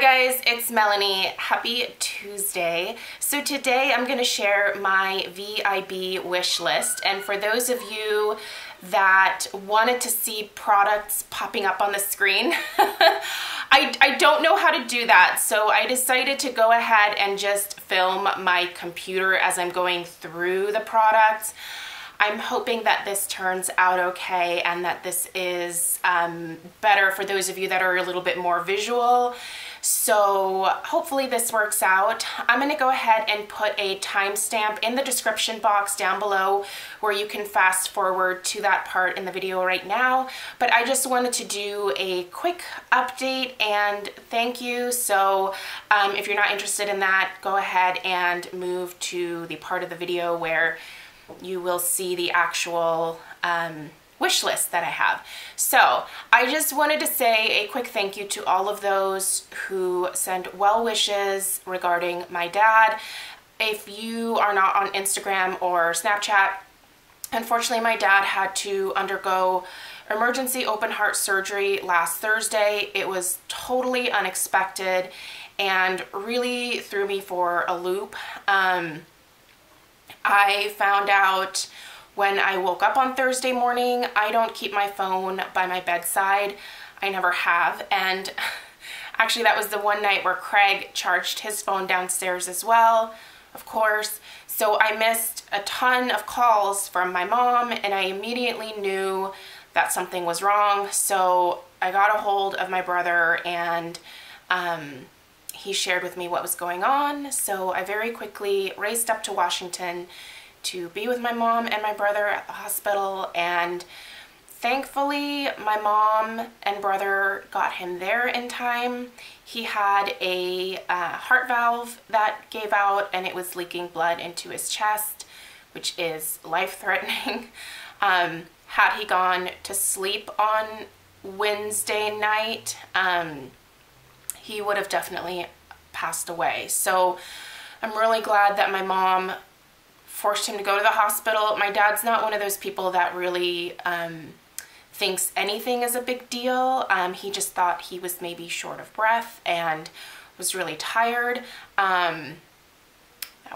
guys, it's Melanie. Happy Tuesday. So today I'm going to share my VIB wish list, and for those of you that wanted to see products popping up on the screen, I don't know how to do that, so I decided to go ahead and just film my computer as I'm going through the products. I'm hoping that this turns out okay and that this is better for those of you that are a little bit more visual. So hopefully this works out. I'm going to go ahead and put a timestamp in the description box down below where you can fast forward to that part in the video right now. But I just wanted to do a quick update and thank you. So if you're not interested in that, go ahead and move to the part of the video where you will see the actual wish list that I have. So I just wanted to say a quick thank you to all of those who sent well wishes regarding my dad. If you are not on Instagram or Snapchat, unfortunately my dad had to undergo emergency open heart surgery last Thursday. It was totally unexpected and really threw me for a loop. I found out when I woke up on Thursday morning. I don't keep my phone by my bedside. I never have. And actually that was the one night where Craig charged his phone downstairs as well, of course. So I missed a ton of calls from my mom and I immediately knew that something was wrong. So I got a hold of my brother and he shared with me what was going on, so I very quickly raced up to Washington to be with my mom and my brother at the hospital, and thankfully my mom and brother got him there in time. He had a heart valve that gave out and it was leaking blood into his chest, which is life-threatening. Had he gone to sleep on Wednesday night, he would have definitely passed away. So I'm really glad that my mom forced him to go to the hospital. My dad's not one of those people that really thinks anything is a big deal. He just thought he was maybe short of breath and was really tired. That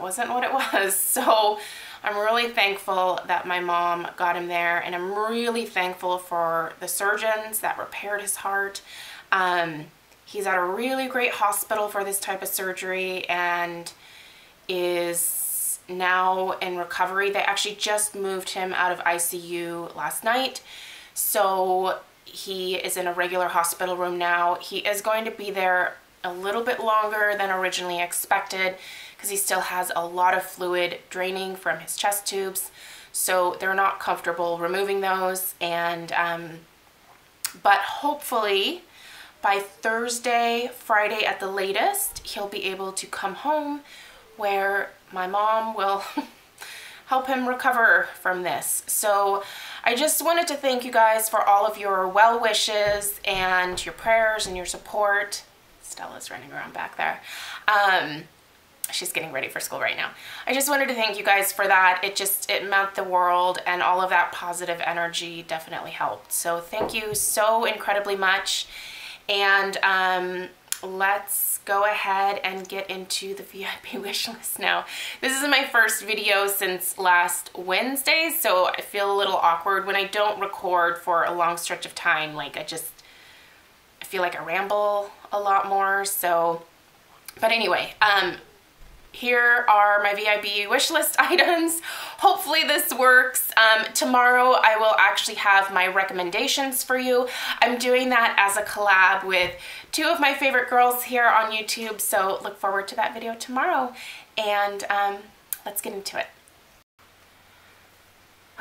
wasn't what it was. So I'm really thankful that my mom got him there, and I'm really thankful for the surgeons that repaired his heart. He's at a really great hospital for this type of surgery and is now in recovery. They actually just moved him out of ICU last night, so he is in a regular hospital room now. He is going to be there a little bit longer than originally expected because he still has a lot of fluid draining from his chest tubes, so they're not comfortable removing those. And but hopefully by Thursday, Friday at the latest, he'll be able to come home where my mom will help him recover from this. So I just wanted to thank you guys for all of your well wishes and your prayers and your support. Stella's running around back there. She's getting ready for school right now. I just wanted to thank you guys for that. It meant the world, and all of that positive energy definitely helped. So thank you so incredibly much. And let's go ahead and get into the VIP wish list now. This is my first video since last Wednesday, so I feel a little awkward when I don't record for a long stretch of time. Like I feel like I ramble a lot more. So, but anyway, here are my VIB wish list items. Hopefully this works. Tomorrow I will actually have my recommendations for you. I'm doing that as a collab with two of my favorite girls here on YouTube, so look forward to that video tomorrow. And let's get into it.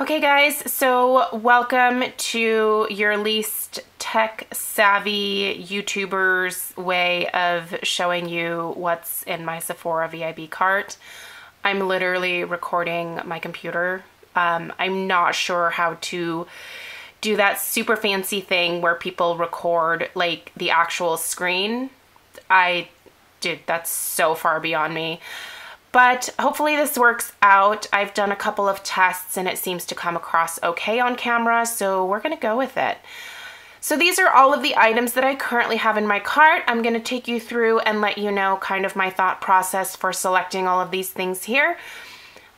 Okay guys, so welcome to your least tech-savvy YouTuber's way of showing you what's in my Sephora VIB cart. I'm literally recording my computer. I'm not sure how to do that super fancy thing where people record like the actual screen. Dude, that's so far beyond me. But hopefully this works out. I've done a couple of tests and it seems to come across okay on camera, so we're gonna go with it. So these are all of the items that I currently have in my cart. I'm going to take you through and let you know kind of my thought process for selecting all of these things here.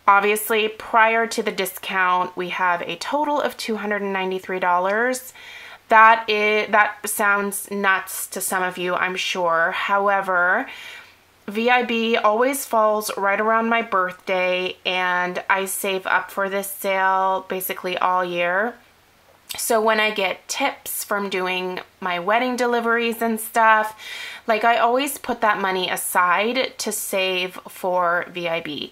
Obviously, prior to the discount, we have a total of $293. That sounds nuts to some of you, I'm sure. However, VIB always falls right around my birthday, and I save up for this sale basically all year. So when I get tips from doing my wedding deliveries and stuff, like I always put that money aside to save for VIB.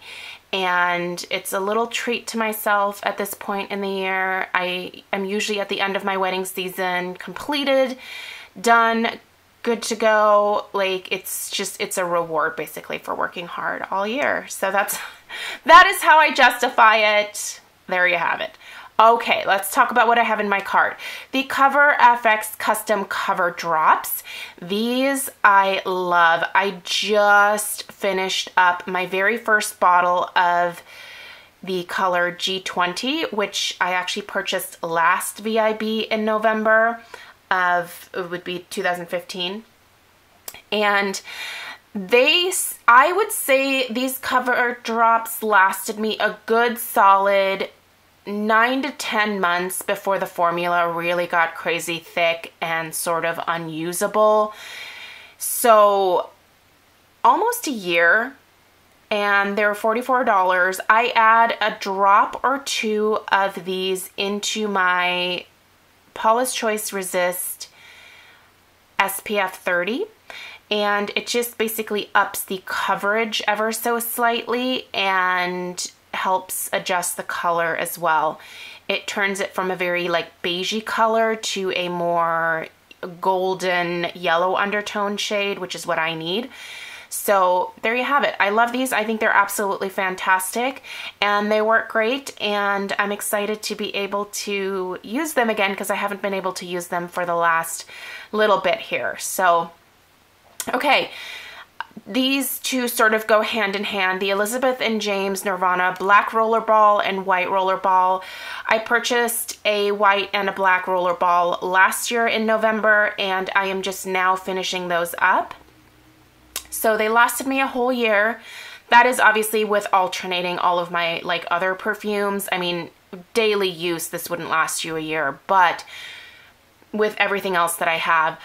And it's a little treat to myself at this point in the year. I am usually at the end of my wedding season, completed, done, good to go. Like it's a reward basically for working hard all year. So that is how I justify it. There you have it. Okay, let's talk about what I have in my cart. The Cover FX Custom Cover Drops. These I love. I just finished up my very first bottle of the color G20, which I actually purchased last VIB in November of, it would be 2015. And I would say these cover drops lasted me a good solid 9 to 10 months before the formula really got crazy thick and sort of unusable. So almost a year, and they're $44. I add a drop or two of these into my Paula's Choice Resist SPF 30. And it just basically ups the coverage ever so slightly and helps adjust the color as well. It turns it from a very like beigey color to a more golden yellow undertone shade, which is what I need. So there you have it. I love these. I think they're absolutely fantastic and they work great, and I'm excited to be able to use them again because I haven't been able to use them for the last little bit here. So okay, these two sort of go hand in hand. The Elizabeth and James Nirvana black roller ball and white roller ball. I purchased a white and a black roller ball last year in November, and I am just now finishing those up. So they lasted me a whole year. That is obviously with alternating all of my like other perfumes. I mean, daily use, this wouldn't last you a year, but with everything else that I have,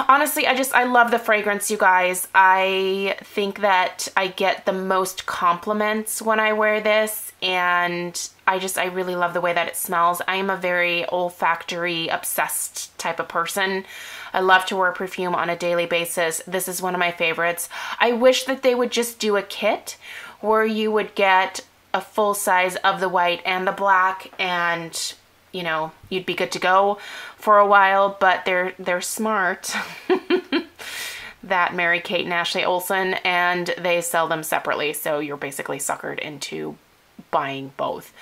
honestly, I love the fragrance, you guys. I think that I get the most compliments when I wear this, and I really love the way that it smells. I am a very olfactory obsessed type of person. I love to wear perfume on a daily basis. This is one of my favorites. I wish that they would just do a kit where you would get a full size of the white and the black, and you know, you'd be good to go for a while, but they're smart. That Mary Kate and Ashley Olsen, and they sell them separately, so you're basically suckered into buying both.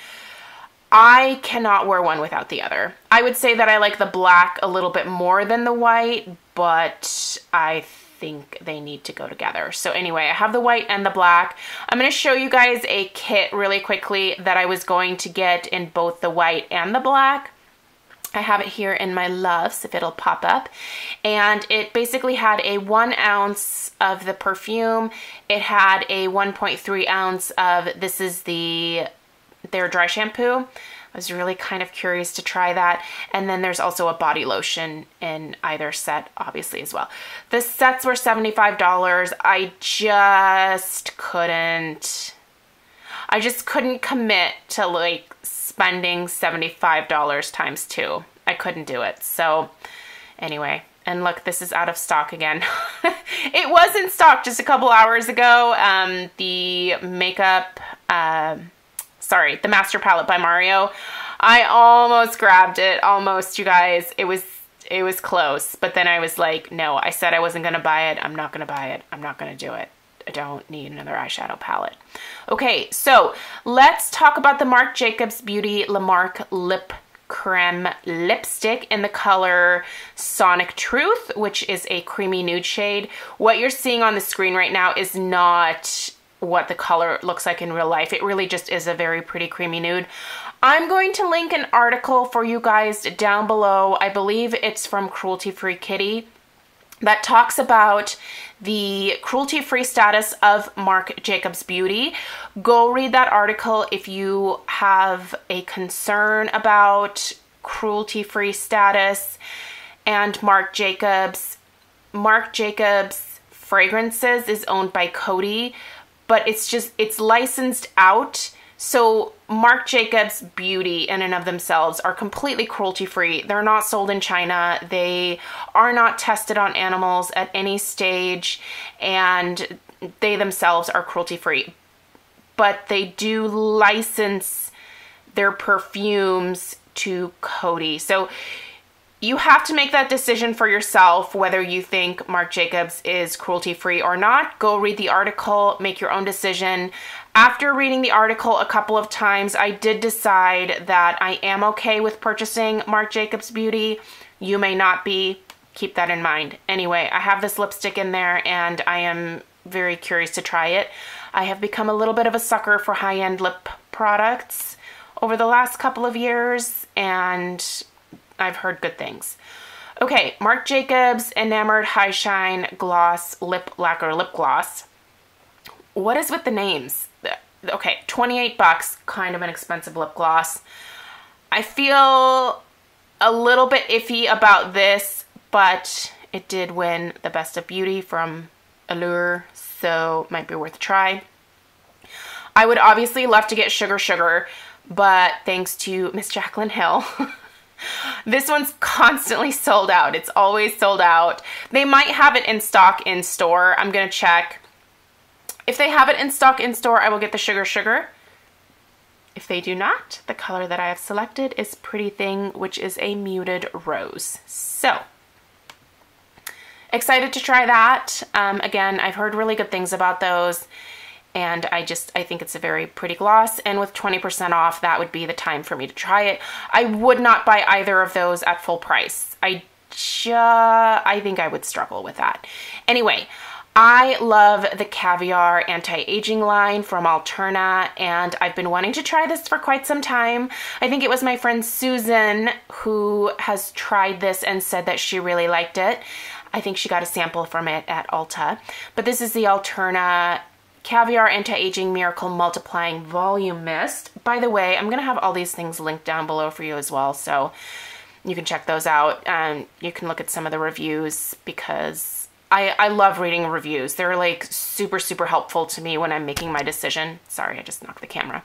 I cannot wear one without the other. I would say that I like the black a little bit more than the white, but I think they need to go together. So anyway, I have the white and the black. I'm going to show you guys a kit really quickly that I was going to get in both the white and the black. I have it here in my loves, if it'll pop up. And it basically had a 1 ounce of the perfume. It had a 1.3 ounce of, this is their dry shampoo. I was really kind of curious to try that. And then there's also a body lotion in either set, obviously, as well. The sets were $75. I just couldn't commit to like spending $75 times 2. I couldn't do it. So anyway, and look, this is out of stock again. It was in stock just a couple hours ago. The makeup, the Master Palette by Mario. I almost grabbed it, almost, you guys. It was close, but then I was like, no, I said I wasn't gonna buy it. I'm not gonna buy it. I'm not gonna do it. I don't need another eyeshadow palette. Okay, so let's talk about the Marc Jacobs Beauty Le Marc Lip Creme lipstick in the color Sonic Truth, which is a creamy nude shade. What you're seeing on the screen right now is not what the color looks like in real life. It really just is a very pretty creamy nude. I'm going to link an article for you guys down below. I believe it's from Cruelty Free Kitty that talks about the cruelty-free status of Marc Jacobs Beauty. Go read that article if you have a concern about cruelty-free status and Marc Jacobs. Marc Jacobs Fragrances is owned by Coty, but it's licensed out. So Marc Jacobs Beauty in and of themselves are completely cruelty-free. They're not sold in China. They are not tested on animals at any stage, and they themselves are cruelty-free. But they do license their perfumes to Coty. So you have to make that decision for yourself whether you think Marc Jacobs is cruelty-free or not. Go read the article, make your own decision. After reading the article a couple of times, I did decide that I am okay with purchasing Marc Jacobs Beauty. You may not be. Keep that in mind. Anyway, I have this lipstick in there and I am very curious to try it. I have become a little bit of a sucker for high-end lip products over the last couple of years, and I've heard good things. Okay, Marc Jacobs Enamored High Shine Gloss Lip Lacquer Lip Gloss. What is with the names? Okay, 28 bucks, kind of an expensive lip gloss. I feel a little bit iffy about this, but it did win the Best of Beauty from Allure, so might be worth a try. I would obviously love to get Sugar Sugar, but thanks to Miss Jaclyn Hill, this one's constantly sold out. It's always sold out. They might have it in stock in store. I'm gonna check. If they have it in stock in store, I will get the Sugar Sugar. If they do not, the color that I have selected is Pretty Thing, which is a muted rose. So, excited to try that. Again, I've heard really good things about those, and I think it's a very pretty gloss, and with 20% off, that would be the time for me to try it. I would not buy either of those at full price. I think I would struggle with that. Anyway, I love the Caviar Anti-Aging line from Alterna, and I've been wanting to try this for quite some time. I think it was my friend Susan who has tried this and said that she really liked it. I think she got a sample from it at Ulta. But this is the Alterna Caviar Anti-Aging Miracle Multiplying Volume Mist. By the way, I'm going to have all these things linked down below for you as well, so you can check those out. You can look at some of the reviews because I love reading reviews. They're like super, super helpful to me when I'm making my decision. Sorry, I just knocked the camera.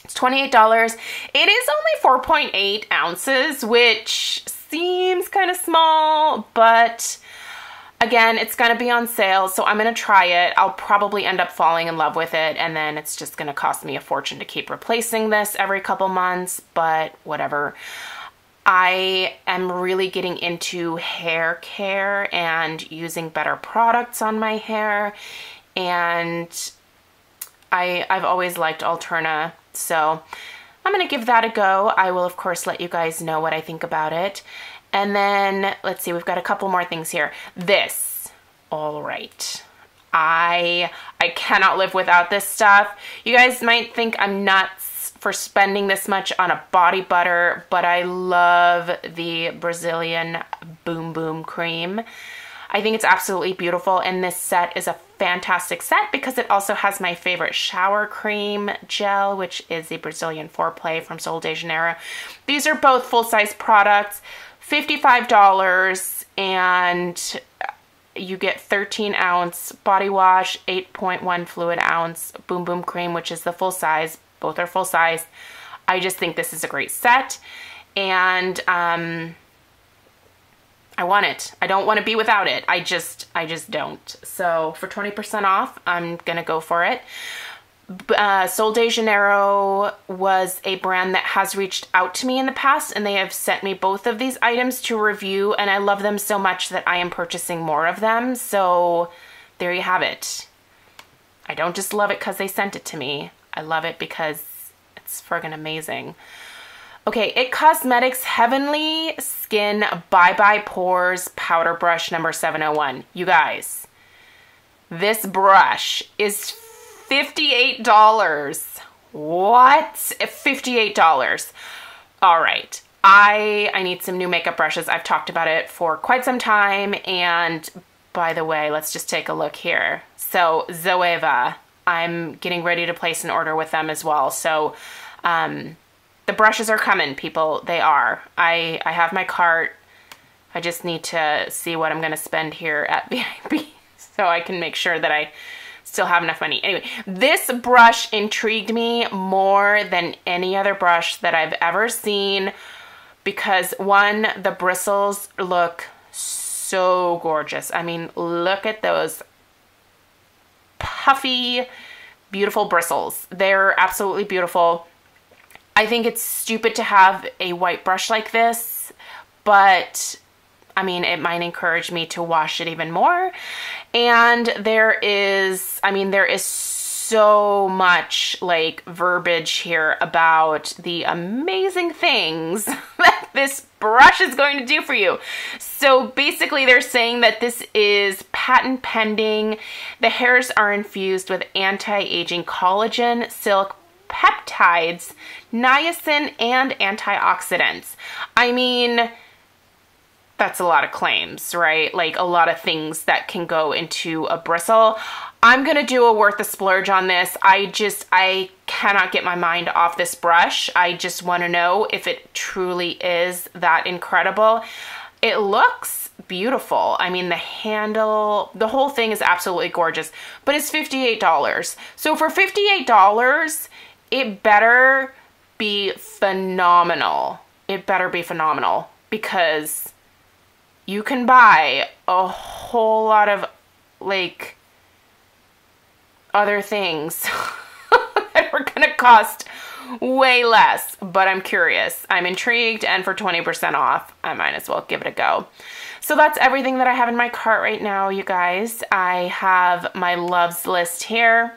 It's $28. It is only 4.8 ounces, which seems kind of small, but again, it's going to be on sale, so I'm going to try it. I'll probably end up falling in love with it, and then it's just going to cost me a fortune to keep replacing this every couple months, but whatever. I am really getting into hair care and using better products on my hair, and I've always liked Alterna, so I'm going to give that a go. I will, of course, let you guys know what I think about it. And then, let's see, we've got a couple more things here. This, all right. I cannot live without this stuff. You guys might think I'm nuts for spending this much on a body butter, but I love the Brazilian Boom Boom Cream. I think it's absolutely beautiful, and this set is a fantastic set because it also has my favorite shower cream gel, which is the Brazilian Foreplay from Sol de Janeiro. These are both full-size products, $55, and you get 13-ounce body wash, 8.1 fluid ounce Boom Boom Cream, which is the full size. Both are full size. I just think this is a great set, and I want it. I don't want to be without it. I just don't. So for 20% off, I'm gonna go for it. Sol de Janeiro was a brand that has reached out to me in the past, and they have sent me both of these items to review, and I love them so much that I am purchasing more of them. So there you have it. I don't just love it because they sent it to me. I love it because it's friggin' amazing. Okay, IT Cosmetics Heavenly Skin Bye Bye Pores Powder Brush number 701. You guys, this brush is $58. What? $58. All right. I need some new makeup brushes. I've talked about it for quite some time. And by the way, let's just take a look here. So Zoeva, I'm getting ready to place an order with them as well. So the brushes are coming, people. They are. I have my cart. I just need to see what I'm going to spend here at VIB so I can make sure that I still have enough money. Anyway, this brush intrigued me more than any other brush that I've ever seen because, one, the bristles look so gorgeous. I mean, look at those puffy, beautiful bristles. They're absolutely beautiful. I think it's stupid to have a white brush like this, but I mean, it might encourage me to wash it even more. And there is so much like verbiage here about the amazing things that this brush is going to do for you. So basically they're saying that this is patent pending. The hairs are infused with anti-aging collagen, silk, peptides, niacin, and antioxidants. I mean, that's a lot of claims, right? Like a lot of things that can go into a bristle. I'm gonna do a worth the splurge on this. I cannot get my mind off this brush. I just wanna know if it truly is that incredible. It looks beautiful. I mean, the handle, the whole thing is absolutely gorgeous, but it's $58. So for $58, it better be phenomenal. It better be phenomenal because you can buy a whole lot of like other things that are gonna cost way less, but I'm curious. I'm intrigued, and for 20% off, I might as well give it a go. So that's everything that I have in my cart right now, you guys. I have my loves list here.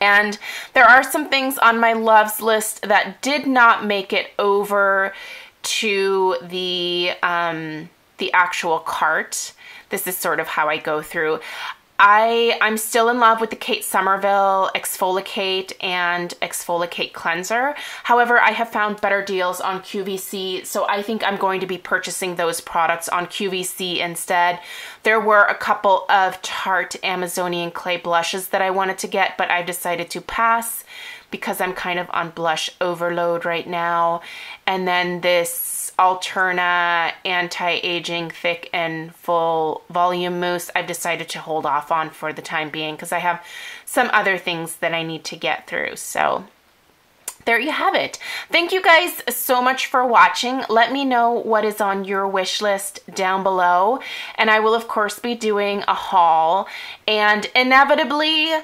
And there are some things on my loves list that did not make it over to the actual cart. This is sort of how I go through. I'm still in love with the Kate Somerville Exfoliate and Exfoliate Cleanser. However, I have found better deals on QVC, so I think I'm going to be purchasing those products on QVC instead. There were a couple of Tarte Amazonian Clay blushes that I wanted to get, but I've decided to pass because I'm kind of on blush overload right now. And then this Alterna Anti-Aging Thick and Full Volume Mousse I've decided to hold off on for the time being because I have some other things that I need to get through. So there you have it. Thank you guys so much for watching. Let me know what is on your wish list down below, and I will of course be doing a haul, and inevitably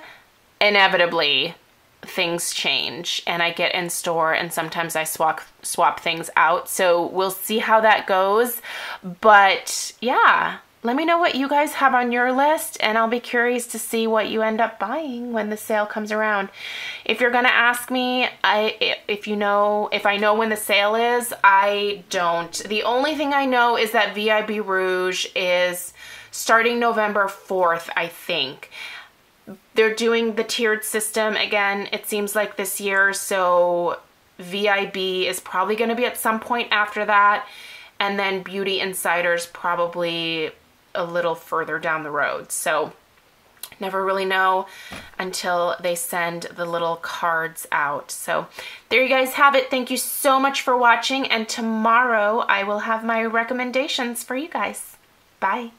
things change and I get in store and sometimes I swap things out. So we'll see how that goes. But yeah, let me know what you guys have on your list and I'll be curious to see what you end up buying when the sale comes around. If you're gonna ask me if I know when the sale is, I don't. The only thing I know is that VIB Rouge is starting November 4th, I think. They're doing the tiered system again, it seems like this year, so VIB is probably going to be at some point after that, and then Beauty Insiders probably a little further down the road. So never really know until they send the little cards out. So there you guys have it. Thank you so much for watching, and tomorrow I will have my recommendations for you guys. Bye.